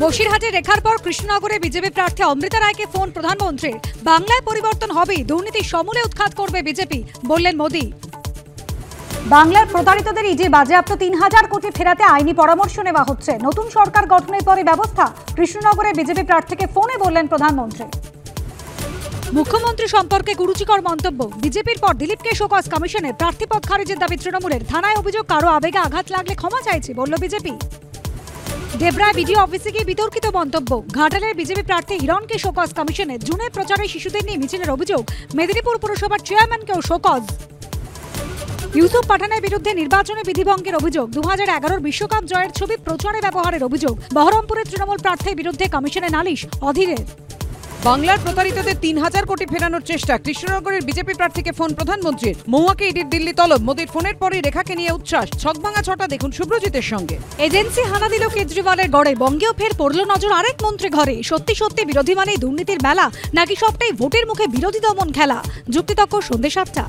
বসিরহাটে রেখার পর কৃষ্ণনগরে বিজেপি প্রার্থী অমৃতা রায়কে ফোন প্রধানমন্ত্রীর। বাংলায় পরিবর্তন হবে, দুর্নীতি সমূলে উৎখাত করবে বিজেপি, বললেন মোদী। বাংলার প্রতারিতদের ইডি বাজেয়াপ্ত ৩,০০০ কোটি ফেরাতে আইনি পরামর্শ নেওয়া হচ্ছে। নতুন সরকার গঠনের পরে ব্যবস্থা, কৃষ্ণনগরে বিজেপি প্রার্থীকে ফোনে বললেন প্রধানমন্ত্রী। মুখ্যমন্ত্রী সম্পর্কে কুরুচিকর মন্তব্য, বিজেপির পর দিলীপকে শোকজ কমিশনে প্রার্থীপদ খারিজের দাবি তৃণমূলের। থানায় অভিযোগ, কারো আবেগে আঘাত লাগলে ক্ষমা চাইছি, বলল বিজেপি। দেবরায় বিডিও অফিসে গিয়ে বিতর্কিত মন্তব্য, ঘাটালের বিজেপি প্রার্থী হিরণকে শোকজ কমিশনে। জুনে প্রচারে শিশুদের নিয়ে মিছিলের অভিযোগ, মেদিনীপুর পুরসভার চেয়ারম্যানকেও শোকজ। ইউসুফ পাঠানের বিরুদ্ধে নির্বাচনে বিধিভঙ্গের অভিযোগ, 2011 বিশ্বকাপ জয়ের ছবি প্রচারে ব্যবহারের অভিযোগ। বহরমপুরের তৃণমূল প্রার্থীর বিরুদ্ধে কমিশনে নালিশ অধীরের। বাংলার প্রতারিতদের ৩,০০০ কোটি ফেরানোর চেষ্টা, কৃষ্ণনগরের বিজেপি প্রার্থীকে ফোন প্রধানমন্ত্রীর। মহুয়াকে ইডির দিল্লি তলব, মোদীর ফোনের পরই রেখাকে নিয়ে উচ্ছ্বাস। ছকভাঙা ছটা দেখুন সুব্রজিতের সঙ্গে। এজেন্সি হানা দিল কেজরিওয়ালের গড়ে, বঙ্গেও ফের পড়ল নজর আরেক মন্ত্রী ঘরে। সত্যি সত্যি বিরোধী মানেই দুর্নীতির মেলা, নাকি সবটাই ভোটের মুখে বিরোধী দমন খেলা? যুক্তিতক্ক সন্ধ্যে ৭টা।